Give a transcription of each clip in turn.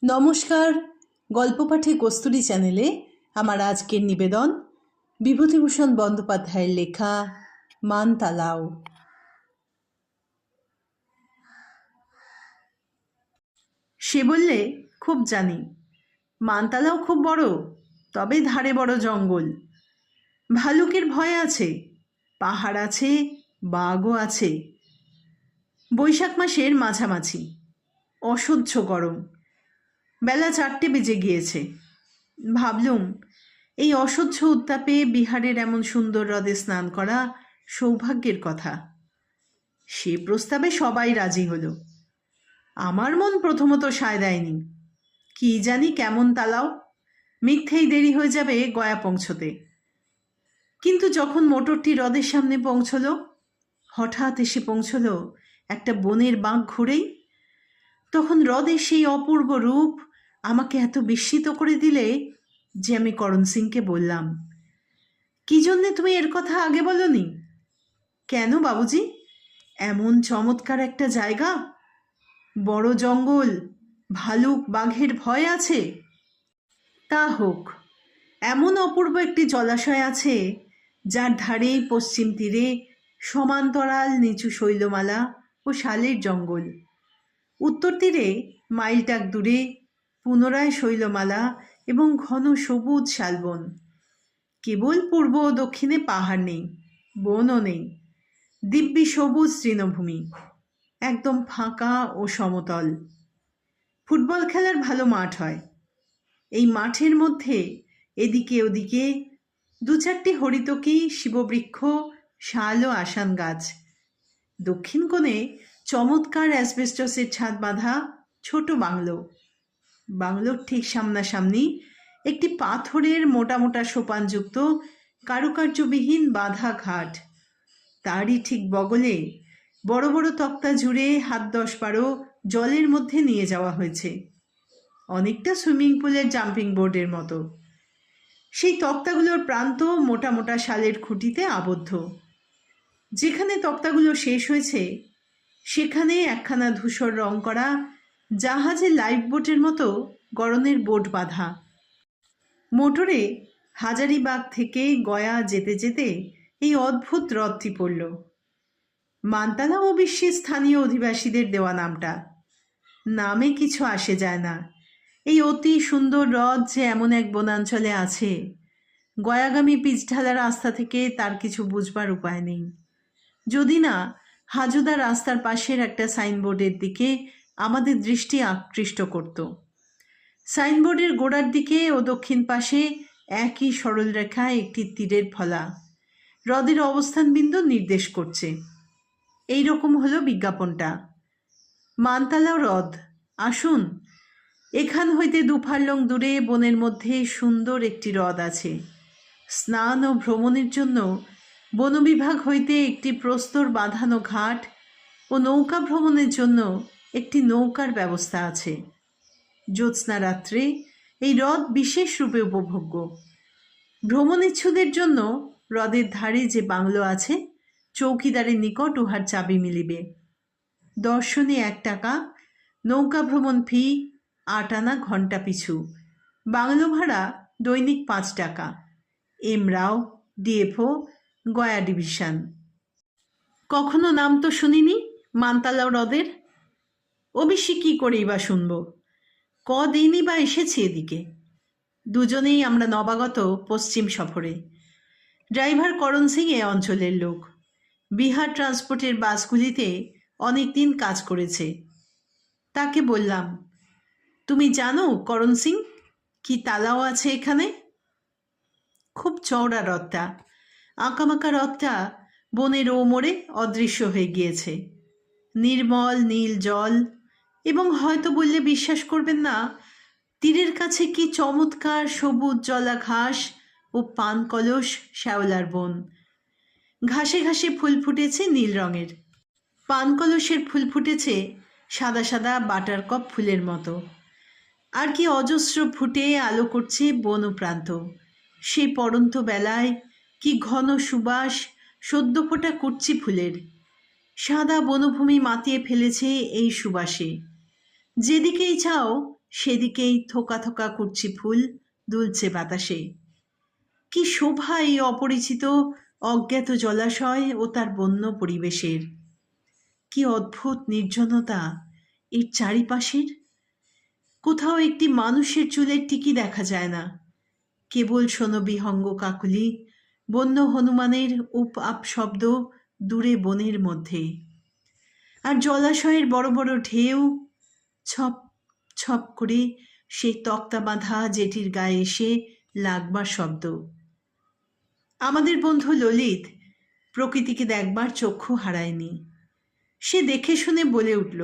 নমস্কার। গল্প পাঠে কস্তুরী চ্যানেলে আমার আজকের নিবেদন বিভূতিভূষণ বন্দ্যোপাধ্যায়ের লেখা মানতালাও। সে বললে, খুব জানি, মানতালাও খুব বড়, তবে ধারে বড় জঙ্গল। ভালুকের ভয় আছে, পাহাড় আছে, বাঘও আছে। বৈশাখ মাসের মাঝামাঝি, অসহ্য গরম। বেলা 4টে বেজে গিয়েছে। ভাবলুম, এই অসহ্য উত্তাপে বিহারের এমন সুন্দর হ্রদে স্নান করা সৌভাগ্যের কথা। সে প্রস্তাবে সবাই রাজি হলো। আমার মন প্রথমত সায় দেয়নি। কি জানি কেমন তালাও, মিথ্যেই দেরি হয়ে যাবে গয়া পৌঁছতে। কিন্তু যখন মোটরটি হ্রদের সামনে পৌঁছলো, হঠাৎ এসে পৌঁছলো একটা বনের বাঁক ঘুরেই, তখন হ্রদের সেই অপূর্ব রূপ আমাকে এত বিস্মিত করে দিলে যে আমি করণ সিংকে বললাম, কি জন্যে তুমি এর কথা আগে বলনি? কেন বাবুজি, এমন চমৎকার একটা জায়গা, বড় জঙ্গল, ভালুক বাঘের ভয় আছে। তা হোক, এমন অপূর্ব একটি জলাশয় আছে যার ধারে পশ্চিম তীরে সমান্তরাল নিচু শৈলমালা ও শালের জঙ্গল, উত্তর তীরে মাইলটাক দূরে পুনরায় শৈলমালা এবং ঘন সবুজ শালবন। কেবল পূর্ব ও দক্ষিণে পাহাড় নেই, বনও নেই, দিব্যি সবুজ তৃণভূমি, একদম ফাঁকা ও সমতল। ফুটবল খেলার ভালো মাঠ হয়। এই মাঠের মধ্যে এদিকে ওদিকে 2-4টি হরিতকি, শিববৃক্ষ, শাল ও আসান গাছ। দক্ষিণ কোণে চমৎকার অ্যাসবেস্টসের ছাদ বাঁধা ছোট বাংলো। বাংলোর ঠিক সামনাসামনি একটি পাথরের মোটা মোটা সোপানযুক্ত কারুকার্যবিহীন বাঁধা ঘাট। তারই ঠিক বগলে বড় বড় তক্তা জুড়ে 7-10 জলের মধ্যে নিয়ে যাওয়া হয়েছে, অনেকটা সুইমিং পুলের জাম্পিং বোর্ডের মতো। সেই তক্তাগুলোর প্রান্ত মোটা মোটা শালের খুঁটিতে আবদ্ধ। যেখানে তক্তাগুলো শেষ হয়েছে সেখানে একখানা ধূসর রং করা জাহাজের লাইফ বোটের মতো গড়নের বোট বাঁধা। মোটরে হাজারিবাগ থেকে গয়া যেতে যেতে এই অদ্ভুত হ্রদটি পড়ল। মানতালা অবশ্যই স্থানীয় অধিবাসীদের দেওয়া নামটা, নামে কিছু আসে যায় না। এই অতি সুন্দর হ্রদ যে এমন এক বনাঞ্চলে আছে, গয়াগামী পিচঢালা রাস্তা থেকে তার কিছু বুঝবার উপায় নেই, যদি না হাজুদা রাস্তার পাশের একটা সাইনবোর্ডের দিকে আমাদের দৃষ্টি আকৃষ্ট করত। সাইনবোর্ডের গোড়ার দিকে ও দক্ষিণ পাশে একই সরল রেখায় একটি তীরের ফলা হ্রদের অবস্থান বিন্দু নির্দেশ করছে। এই রকম হলো বিজ্ঞাপনটা, মানতালা হ্রদ, আসুন। এখান হইতে 2 ফার্লং দূরে বনের মধ্যে সুন্দর একটি হ্রদ আছে। স্নান ও ভ্রমণের জন্য বন বিভাগ হইতে একটি প্রস্তর বাঁধানো ঘাট ও নৌকা ভ্রমণের জন্য একটি নৌকার ব্যবস্থা আছে। জ্যোৎস্না রাত্রে এই হ্রদ বিশেষ রূপে উপভোগ্য। ভ্রমণেচ্ছুদের জন্য হ্রদের ধারে যে বাংলো আছে, চৌকিদারের নিকট উহার চাবি মিলিবে। দর্শনে 1 টাকা, নৌকা ভ্রমণ ফি 8 আনা ঘণ্টা পিছু, বাংলো ভাড়া দৈনিক 5 টাকা। এম রাও, ডিএফও, গয়া ডিভিশন। কখনো নাম তো শুনিনি মানতালা হ্রদের, অবশ্যই কী করেই বা শুনব, কদিনই বা এসেছি এদিকে। দুজনেই আমরা নবাগত পশ্চিম সফরে। ড্রাইভার করণ সিং এ অঞ্চলের লোক, বিহার ট্রান্সপোর্টের বাসগুলিতে অনেক দিন কাজ করেছে। তাকে বললাম, তুমি জানো করণ সিং, কি তালাও আছে এখানে? খুব চওড়া হ্রদটা, আঁকামাকা হ্রদটা বনের ও মোড়ে অদৃশ্য হয়ে গিয়েছে। নির্মল নীল জল, এবং হয়তো বললে বিশ্বাস করবেন না, তীরের কাছে কি চমৎকার সবুজ জলা ঘাস ও পান কলস শ্যাওলার বন। ঘাসে ঘাসে ফুল ফুটেছে নীল রঙের, পান কলসের ফুল ফুটেছে সাদা সাদা বাটারকপ ফুলের মতো। আর কি অজস্র ফুটে আলো করছে বন প্রান্ত। সেই পড়ন্ত বেলায় কি ঘন সুবাস সদ্য ফোটা কুচ্চি ফুলের। সাদা বনভূমি মাতিয়ে ফেলেছে এই সুবাসে। যেদিকেই চাও সেদিকেই থোকা থোকা কুরচি ফুল দুলছে বাতাসে। কি শোভা এই অপরিচিত অজ্ঞাত জলাশয় ও তার বন্য পরিবেশের! কি অদ্ভুত নির্জনতা এর চারিপাশের! কোথাও একটি মানুষের চুলের টিকি দেখা যায় না, কেবল শোনো বিহঙ্গ কাকুলি, বন্য হনুমানের উপ আপ শব্দ দূরে বনের মধ্যে। আর জলাশয়ের বড় বড় ঢেউ ছপ ছপ করে সেই তক্তা বাঁধা জেটির গায়ে এসে লাগবার শব্দ। আমাদের বন্ধু ললিত প্রকৃতিকে দেখবার চক্ষু হারায়নি। সে দেখে শুনে বলে উঠল,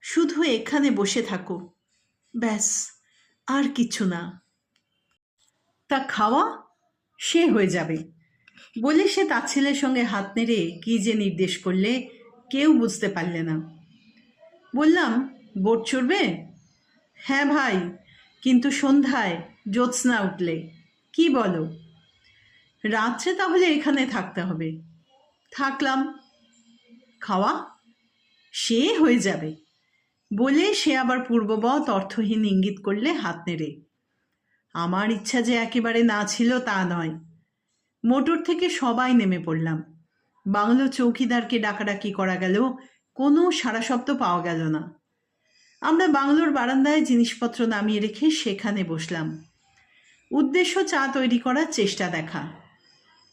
শুধু এখানে বসে থাকো, ব্যাস, আর কিছু না। তা খাওয়া? সে হয়ে যাবে, বলে সে তার ছেলের সঙ্গে হাত নেড়ে কী যে নির্দেশ করলে কেউ বুঝতে পারলে না। বললাম, বোট চড়বে? হ্যাঁ ভাই, কিন্তু সন্ধ্যায় জ্যোৎস্না উঠলে। কি বলো? রাত্রে তাহলে এখানে থাকতে হবে। থাকলাম। খাওয়া? সে হয়ে যাবে, বলে সে আবার পূর্ববৎ অর্থহীন ইঙ্গিত করলে হাত নেড়ে। আমার ইচ্ছা যে একেবারে না ছিল তা নয়। মোটর থেকে সবাই নেমে পড়লাম। বাংলো চৌকিদারকে ডাকাডাকি করা গেল, কোনো সাড়া শব্দ পাওয়া গেল না। আমরা বাংলোর বারান্দায় জিনিসপত্র নামিয়ে রেখে সেখানে বসলাম। উদ্দেশ্য চা তৈরি করার চেষ্টা দেখা।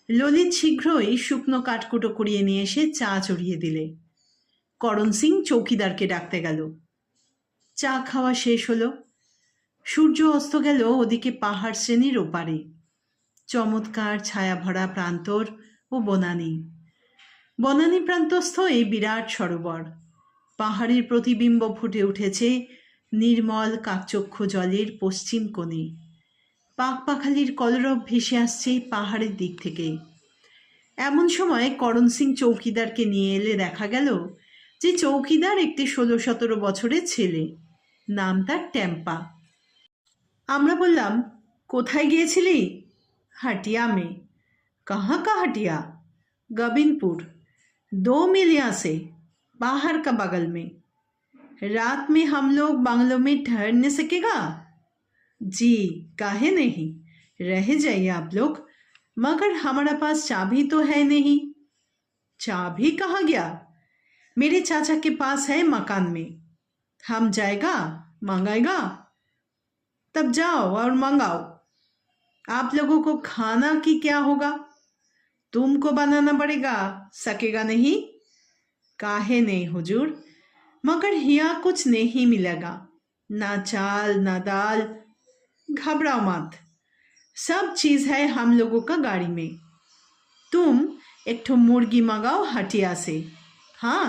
ললিত শীঘ্রই শুকনো কাঠকুটো কুড়িয়ে নিয়ে এসে চা চড়িয়ে দিলে। করণ সিং চৌকিদারকে ডাকতে গেল। চা খাওয়া শেষ হলো। সূর্য অস্ত গেল ওদিকে পাহাড় শ্রেণীর ওপারে। চমৎকার ছায়াভরা প্রান্তর ও বনানী। বনানী প্রান্তস্থ এই বিরাট সরোবর। পাহাড়ের প্রতিবিম্ব ফুটে উঠেছে নির্মল কাকচক্ষু জলের পশ্চিম কোণে। পাখপাখালির কলরব ভেসে আসছে পাহাড়ের দিক থেকে। এমন সময় করণ সিং চৌকিদারকে নিয়ে এলে দেখা গেল যে চৌকিদার একটি 16-17 বছরের ছেলে, নাম তার ট্যাম্পা। আমরা বললাম, কোথায় গিয়েছিলি? हटिया में। कहाँ का हटिया? गोबिंदपुर, 2 मील यहाँ से, बाहर का बगल में। रात में हम लोग बंगलों में ठहर न सकेगा? जी, काहे नहीं, रह जाइए आप लोग, मगर हमारा पास चाबी तो है नहीं। चाबी कहाँ गया? मेरे चाचा के पास है मकान में। हम जाएगा, मंगाएगा, तब जाओ और मंगाओ। आप लोगों को खाना की क्या होगा? तुमको बनाना पड़ेगा, सकेगा नहीं? काहे नहीं हुजूर, मगर यहाँ कुछ नहीं मिलेगा, ना चाल ना दाल। घबराओ मत, सब चीज है हम लोगों का गाड़ी में। तुम एक ठो मुर्गी मंगाओ हटिया से। हाँ,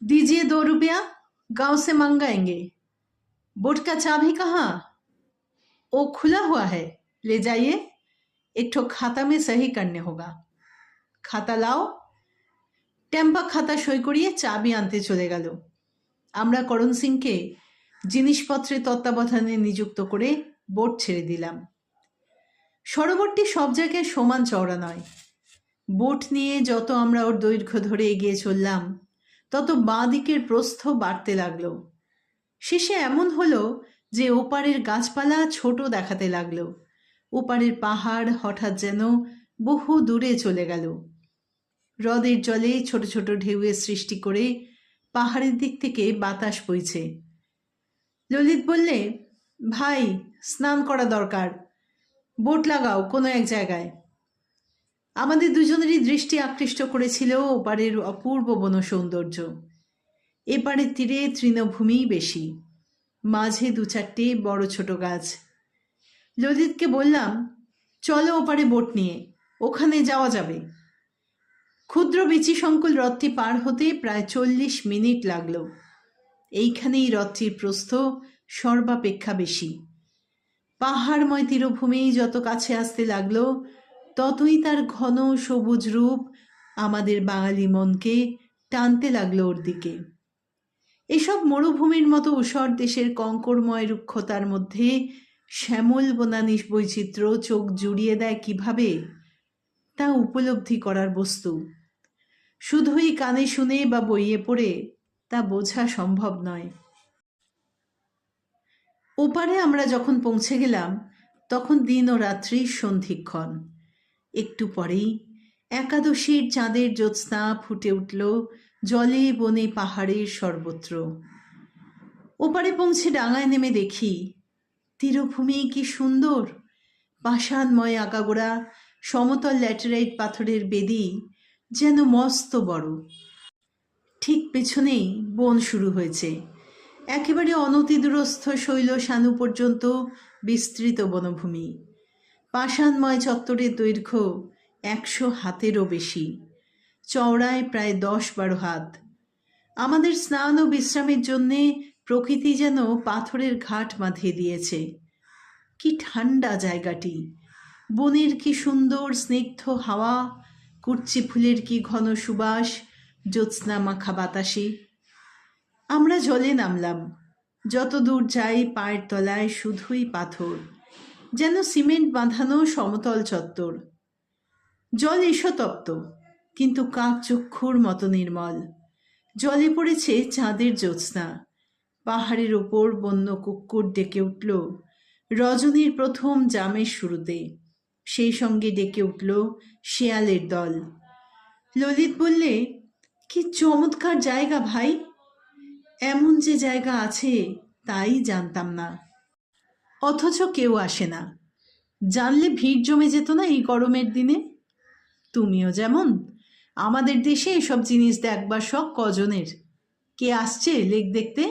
दीजिए 2 रुपया, गांव से मंगाएंगे। बोट का चाबी कहाँ? वो खुला हुआ है, ले जाइए, एक ठो खाता में सही करने होगा। खाता लाओ। টেম্পা খাতা সই করিয়ে চাবি আনতে চলে গেল। আমরা করণ সিংকে জিনিসপত্রের তত্ত্বাবধানে নিযুক্ত করে বোট ছেড়ে দিলাম। সরোবরটি সব জায়গায় সমান চওড়া নয়। বোট নিয়ে যত আমরা ওর দৈর্ঘ্য ধরে এগিয়ে চললাম, তত বাঁ দিকের প্রস্থ বাড়তে লাগলো। শেষে এমন হলো যে ওপারের গাছপালা ছোট দেখাতে লাগলো। ওপারের পাহাড় হঠাৎ যেন বহু দূরে চলে গেল। হ্রদের জলে ছোট ছোট ঢেউয়ের সৃষ্টি করে পাহাড়ের দিক থেকে বাতাস বইছে। ললিত বললে, ভাই, স্নান করা দরকার, বোট লাগাও কোনো এক জায়গায়। আমাদের দুজনেরই দৃষ্টি আকৃষ্ট করেছিল ওপারের অপূর্ব বন সৌন্দর্য। এপারের তীরে তৃণভূমিই বেশি, মাঝে 2-4টে বড় ছোট গাছ। ললিতকে বললাম, চলো ওপারে বোট নিয়ে, ওখানে যাওয়া যাবে। ক্ষুদ্র বিচিসংকুল হ্রদটি পার হতে প্রায় 40 মিনিট লাগলো। এইখানেই হ্রদটির প্রস্থ সর্বাপেক্ষা বেশি। পাহাড়ময় তীরভূমি যত কাছে আসতে লাগলো, ততই তার ঘন সবুজ রূপ আমাদের বাঙালি মনকে টানতে লাগলো ওর দিকে। এসব মরুভূমির মতো ঊষর দেশের কঙ্করময় রুক্ষতার মধ্যে শ্যামল বনানী বৈচিত্র্য চোখ জুড়িয়ে দেয় কিভাবে, তা উপলব্ধি করার বস্তু। শুধুই কানে শুনে বা বইয়ে পড়ে তা বোঝা সম্ভব নয়। ওপারে আমরা যখন পৌঁছে গেলাম তখন দিন ও রাত্রির সন্ধিক্ষণ। একটু পরেই একাদশীর চাঁদের জ্যোৎস্না ফুটে উঠল জলে বনে পাহাড়ের সর্বত্র। ওপারে পৌঁছে ডাঙায় নেমে দেখি তীরভূমি কি সুন্দর, পাষাণময় আগাগোড়া সমতল ল্যাটেরাইট পাথরের বেদি যেন মস্ত বড়। ঠিক পেছনেই বন শুরু হয়েছে, একেবারে অনতিদূরস্থ শৈলশানু পর্যন্ত বিস্তৃত বনভূমি। পাষাণময় চত্বরের দৈর্ঘ্য 100 হাতেরও বেশি, চওড়ায় প্রায় 10-12 হাত। আমাদের স্নান ও বিশ্রামের জন্যে প্রকৃতি যেন পাথরের ঘাট বাঁধিয়ে দিয়েছে। কি ঠান্ডা জায়গাটি, বনের কি সুন্দর স্নিগ্ধ হাওয়া, কুর্চি ফুলের কি ঘন সুবাস জ্যোৎস্না মাখা বাতাসে। আমরা জলে নামলাম। যত দূর যাই পায়ের তলায় শুধুই পাথর, যেন সিমেন্ট বাঁধানো সমতল চত্বর। জল ঈষতপ্ত, কিন্তু কাকচক্ষুর মতো নির্মল। জলে পড়েছে চাঁদের জ্যোৎস্না। পাহাড়ের ওপর বন্য কুক্কুর ডেকে উঠল রজনীর প্রথম জামের শুরুতে। সেই সঙ্গে ডেকে উঠল শেয়ালের দল। ললিত বললে, কি চমৎকার জায়গা ভাই, এমন যে জায়গা আছে তাই জানতাম না। অথচ কেউ আসে না। জানলে ভিড় জমে যেত না এই গরমের দিনে? তুমিও যেমন, আমাদের দেশে এসব জিনিস দেখবার শখ কজনের। কে আসছে লেক দেখতে?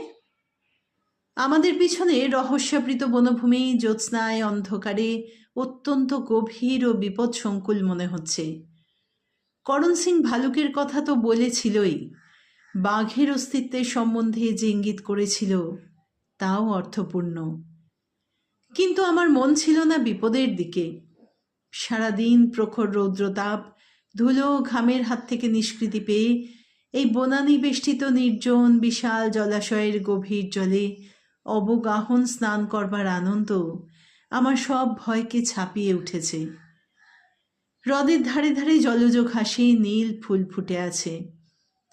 আমাদের পিছনে রহস্যাবৃত বনভূমি জ্যোৎস্নায় অন্ধকারে অত্যন্ত গভীর ও বিপদসংকুল মনে হচ্ছে। করণ সিং ভালুকের কথা তো বলেছিলই, বাঘের অস্তিত্বের সম্বন্ধে যে ইঙ্গিত করেছিল তাও অর্থপূর্ণ। কিন্তু আমার মন ছিল না বিপদের দিকে। সারাদিন প্রখর রৌদ্রতাপ, ধুলো ঘামের হাত থেকে নিষ্কৃতি পেয়ে এই বনানী বেষ্টিত নির্জন বিশাল জলাশয়ের গভীর জলে অবগাহন স্নান করবার আনন্দ আমার সব ভয়কে ছাপিয়ে উঠেছে। হ্রদের ধারে ধারে জলজ ঘাসে নীল ফুল ফুটে আছে।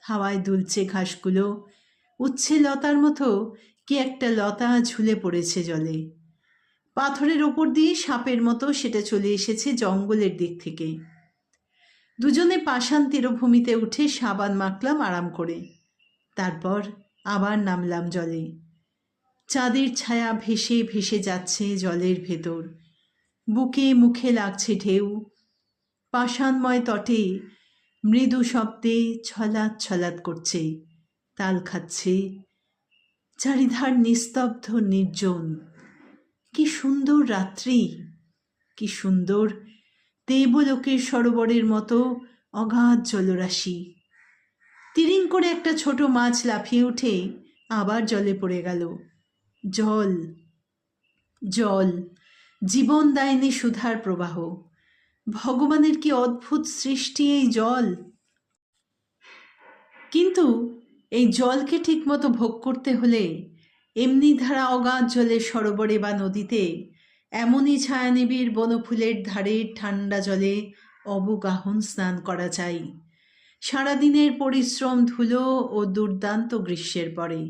হাওয়ায় দুলছে ঘাসগুলো, উচ্ছে লতার মতো কি একটা লতা ঝুলে পড়েছে জলে। পাথরের ওপর দিয়ে সাপের মতো সেটা চলে এসেছে জঙ্গলের দিক থেকে। দুজনে পাষাণ তীরভূমিতে উঠে সাবান মাখলাম আরাম করে। তারপর আবার নামলাম জলে। চাঁদের ছায়া ভেসে ভেসে যাচ্ছে জলের ভেতর, বুকে মুখে লাগছে ঢেউ। পাষাণময় তটে মৃদু শব্দে ছলাৎ ছলাৎ করছে, তাল খাচ্ছে। চারিধার নিস্তব্ধ নির্জন। কি সুন্দর রাত্রি, কি সুন্দর দেবলোকের সরোবরের মতো অগাধ জলরাশি। তিরিং করে একটা ছোট মাছ লাফিয়ে উঠে আবার জলে পড়ে গেল। জল, জল, জীবন দায়নি সুধার প্রবাহ। ভগবানের কি অদ্ভুত সৃষ্টি এই জল! কিন্তু এই জলকে ঠিকমতো ভোগ করতে হলে এমনি ধারা অগাধ জলের সরোবরে বা নদীতে এমনই ছায়ানিবিড় বনফুলের ধারে ঠান্ডা জলে অবগাহন স্নান করা চাই, সারাদিনের পরিশ্রম ধুলো ও দুর্দান্ত গ্রীষ্মের পরে।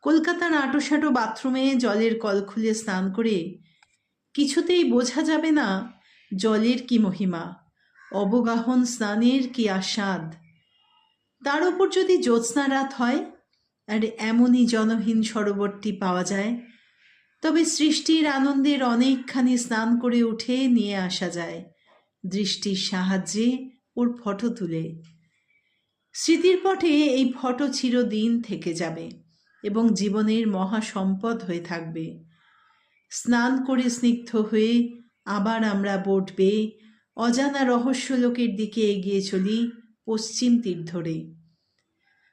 কলকাতার আঁটোসাঁটো বাথরুমে জলের কল খুলে স্নান করে কিছুতেই বোঝা যাবে না জলের কি মহিমা, অবগাহন স্নানের কি আস্বাদ। তার উপর যদি জ্যোৎস্না রাত হয় আর এমনই জনহীন সরোবরটি পাওয়া যায়, তবে সৃষ্টির আনন্দের অনেকখানি স্নান করে উঠে নিয়ে আসা যায় দৃষ্টির সাহায্যে ওর ফটো তুলে। স্মৃতির পটে এই ফটো চিরদিন থেকে যাবে এবং জীবনের মহাসম্পদ হয়ে থাকবে। স্নান করে স্নিগ্ধ হয়ে আবার আমরা বোট বেয়ে অজানা রহস্যলোকের দিকে এগিয়ে চলি পশ্চিম তীর ধরে।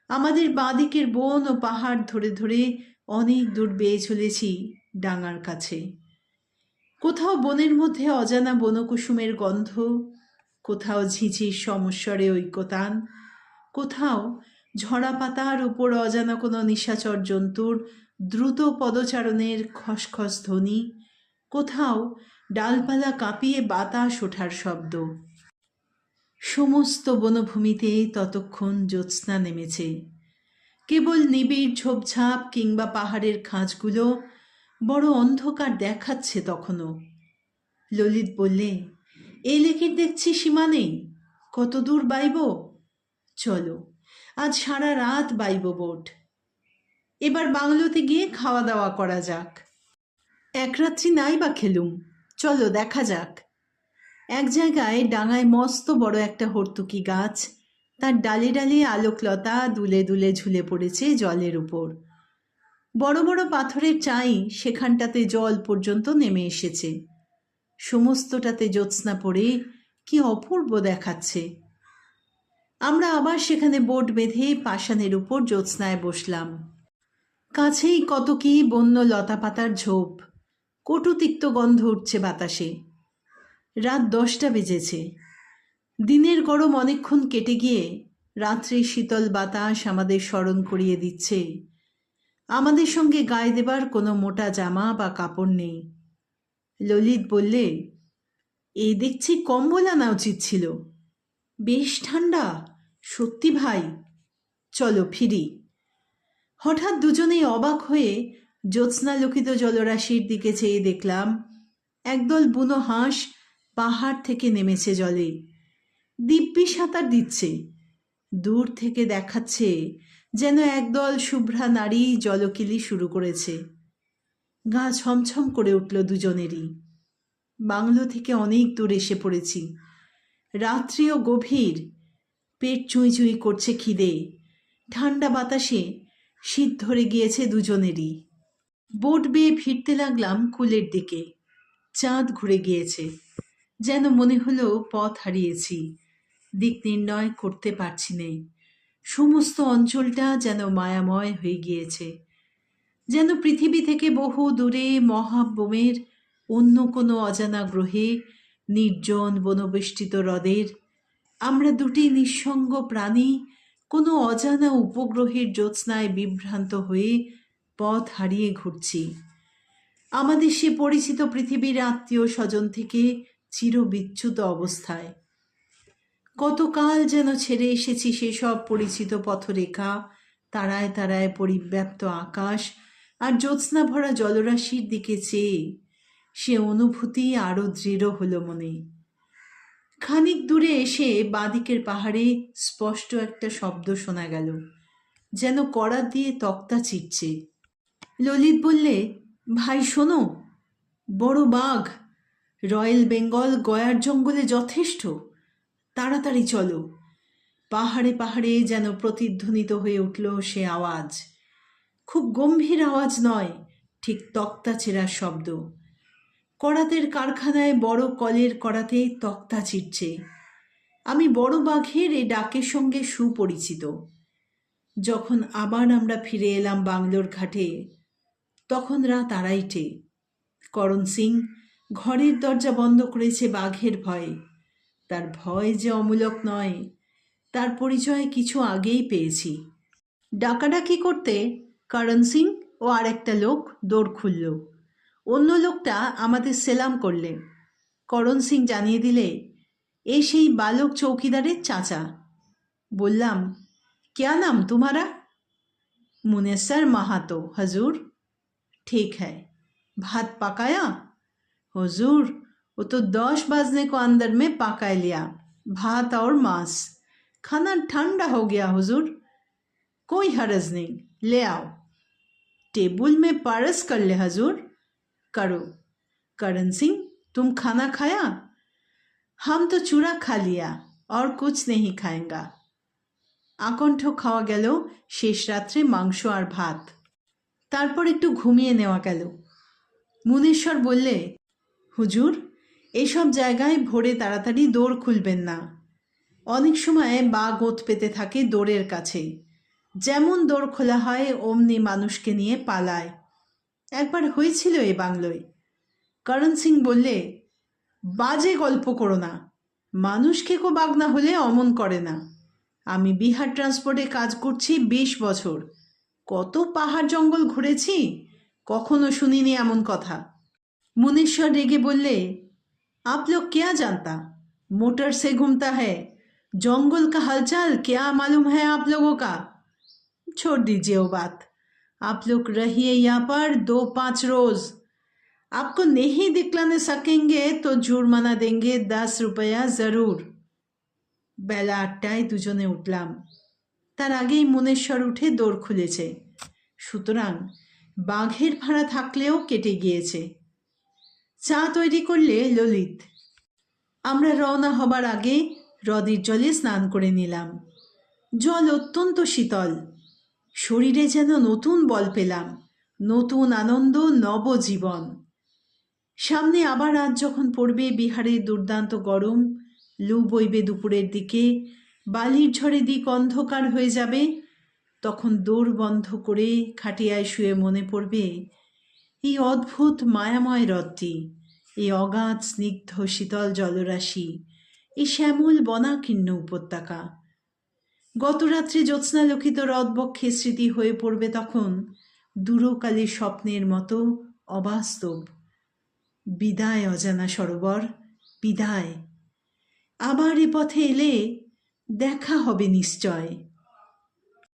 আমাদের বাঁদিকের বন ও পাহাড় ধরে ধরে অনেক দূর বেয়ে চলেছি ডাঙার কাছে। কোথাও বনের মধ্যে অজানা বনকুসুমের গন্ধ, কোথাও ঝিঝির সমস্বরে ঐক্যতান, কোথাও ঝরা পাতার উপর অজানা কোনো নিশাচর জন্তুর দ্রুত পদচারণের খসখস ধ্বনি, কোথাও ডালপালা কাঁপিয়ে বাতাস ওঠার শব্দ। সমস্ত বনভূমিতে ততক্ষণ জ্যোৎস্না নেমেছে। কেবল নিবিড় ঝোপঝাপ কিংবা পাহাড়ের খাঁজগুলো বড় অন্ধকার দেখাচ্ছে তখনও। ললিত বললে, এই লেকের দেখছি সীমা নেই, কত দূর বাইব। চলো, আজ সারা রাত বাইব বোট। এবার বাংলোতে গিয়ে খাওয়া দাওয়া করা যাক। এক রাত্রি নাই বা খেলুম, চলো দেখা যাক। এক জায়গায় ডাঙায় মস্ত বড় একটা হর্তুকি গাছ, তার ডালে ডালে আলোকলতা দুলে দুলে ঝুলে পড়েছে জলের উপর। বড় বড় পাথরের চাই সেখানটাতে জল পর্যন্ত নেমে এসেছে। সমস্তটাতে জ্যোৎস্না পড়ে কি অপূর্ব দেখাচ্ছে। আমরা আবার সেখানে বোট বেঁধে পাষাণের উপর জ্যোৎস্নায় বসলাম। কাছেই কত কি বন্য লতা পাতার ঝোপ, কটুতিক্ত গন্ধ উঠছে বাতাসে। রাত 10টা বেজেছে। দিনের গরম অনেকক্ষণ কেটে গিয়ে রাত্রির শীতল বাতাস আমাদের স্মরণ করিয়ে দিচ্ছে আমাদের সঙ্গে গায়ে দেবার কোনো মোটা জামা বা কাপড় নেই। ললিত বললে, এই দেখছি কম্বল আনা উচিত ছিল, বেশ ঠান্ডা সত্যি ভাই, চলো ফিরি। হঠাৎ দুজনেই অবাক হয়ে জ্যোৎস্নালোকিত জলরাশির দিকে চেয়ে দেখলাম একদল বুনো হাঁস পাহাড় থেকে নেমেছে জলে, দিব্যি সাঁতার দিচ্ছে। দূর থেকে দেখাচ্ছে যেন একদল শুভ্রা নারী জলকিলি শুরু করেছে। গা ছমছম করে উঠল দুজনেরই। বাংলো থেকে অনেক দূর এসে পড়েছি। রাত্রিও গভীর, পেট চুঁই চুঁই করছে খিদে। ঠান্ডা বাতাসে শীত ধরে গিয়েছে দুজনেরই। বোট বেয়ে ফিরতে লাগলাম কুলের দিকে। চাঁদ ঘুরে গিয়েছে, যেন মনে হলো পথ হারিয়েছি, দিক নির্ণয় করতে পারছি নে। সমস্ত অঞ্চলটা যেন মায়াময় হয়ে গিয়েছে, যেন পৃথিবী থেকে বহু দূরে মহাব্যোমের অন্য কোনো অজানা গ্রহে, নির্জন বনবেষ্টিত হ্রদের আমরা দুটি নিঃসঙ্গ প্রাণী কোনো অজানা উপগ্রহের জ্যোৎস্নায় বিভ্রান্ত হয়ে পথ হারিয়ে ঘুরছি। আমাদের সে পরিচিত পৃথিবীর আত্মীয় স্বজন থেকে চিরবিচ্যুত অবস্থায়। কতকাল যেন ছেড়ে এসেছি সেসব পরিচিত পথরেখা, তারায় তারায় পরিব্যাপ্ত আকাশ আর জ্যোৎস্না ভরা জলরাশির দিকে চেয়ে সে অনুভূতি আরও দৃঢ় হলো মনে। খানিক দূরে এসে বাঁদিকের পাহাড়ে স্পষ্ট একটা শব্দ শোনা গেল, যেন কড়া দিয়ে তক্তা চিটছে। ললিত বললে, ভাই শোনো, বড় বাঘ, রয়্যাল বেঙ্গল গয়ার জঙ্গলে যথেষ্ট, তাড়াতাড়ি চলো। পাহাড়ে পাহাড়ে যেন প্রতিধ্বনিত হয়ে উঠল সে আওয়াজ। খুব গম্ভীর আওয়াজ নয়, ঠিক তক্তা ছেঁড়ার শব্দ। কড়াতের কারখানায় বড় কলের কড়াতে তক্তা চিটছে। আমি বড় বাঘের এই ডাকের সঙ্গে সুপরিচিত। যখন আবার আমরা ফিরে এলাম বাংলোর ঘাটে, তখন রাত 2:30। করণ সিং ঘরের দরজা বন্ধ করেছে বাঘের ভয়ে। তার ভয় যে অমূলক নয়, তার পরিচয় কিছু আগেই পেয়েছি। ডাকাডাকি করতে করণ সিং ও আরেকটা লোক দৌড় খুলল। অন্য লোকটা আমাদের সেলাম করলে। করণ সিং জানিয়ে দিলে, এ সেই বালক চৌকিদারের চাচা। বললাম, क्या नाम तुम्हारा? मुनेसर महातो हजूर। ठीक है, भात पकाया? हुजूर, वो तो 10 बजने को अंदर में पका लिया, भात और मांस। खाना ठंडा हो गया हुजूर। कोई हरज नहीं, ले आओ। टेबल में परस कर ले हजूर। करो। करण सिंह, तुम खाना खाया? हम तो चूड़ा खा लिया और कुछ नहीं खाएंगा। আকণ্ঠ খাওয়া গেল শেষ রাত্রে মাংস আর ভাত। তারপর একটু ঘুমিয়ে নেওয়া গেল। মুনেশ্বর বললে, হুজুর, এইসব জায়গায় ভোরে তাড়াতাড়ি দৌড় খুলবেন না। অনেক সময় বাঘ ওত পেতে থাকে দৌড়ের কাছে। যেমন দৌড় খোলা হয় অমনি মানুষকে নিয়ে পালায়। একবার হয়েছিল এ বাংলোয়। করণ সিং বললে, বাজে গল্প করো না, মানুষ খেকো বাঘ না হলে অমন করে না। আমি বিহার ট্রান্সপোর্টে কাজ করছি 20 বছর, কত পাহাড় জঙ্গল ঘুরেছি, কখনো শুনিনি এমন কথা। मुनेश्वर रेगे बोले, आप लोग क्या जानता, मोटर से घूमता है, जंगल का हालचाल क्या मालूम है आप लोगों का? छोड़ दीजिए वो बात, आप लोग रहिए यहाँ पर 2-5 रोज, आपको नहीं दिखलाने सकेंगे तो जुर्माना देंगे 10 रुपया जरूर। বেলা 8টায় দুজনে উঠলাম। তার আগেই মনেশ্বর উঠে দোর খুলেছে, সুতরাং বাঘের ভাড়া থাকলেও কেটে গিয়েছে। চা তৈরি করলে ললিত। আমরা রওনা হবার আগে হ্রদের জলে স্নান করে নিলাম। জল অত্যন্ত শীতল, শরীরে যেন নতুন বল পেলাম, নতুন আনন্দ, নবজীবন। সামনে আবার রাত যখন পড়বে, বিহারে দুর্দান্ত গরম, লু বইবে দুপুরের দিকে, বালির ঝড়ে দিক অন্ধকার হয়ে যাবে, তখন দৌড় বন্ধ করে খাটিয়ায় শুয়ে মনে পড়বে এই অদ্ভুত মায়াময় হ্রদটি, এই অগাধ স্নিগ্ধ শীতল জলরাশি, এই শ্যামল বনাকীর্ণ উপত্যকা। গত রাত্রে জ্যোৎস্নালোকিত হ্রদবক্ষে স্মৃতি হয়ে পড়বে তখন দূরকালের স্বপ্নের মতো অবাস্তব। বিদায় অজানা সরোবর, বিদায়। আবার এ পথে এলে দেখা হবে নিশ্চয়।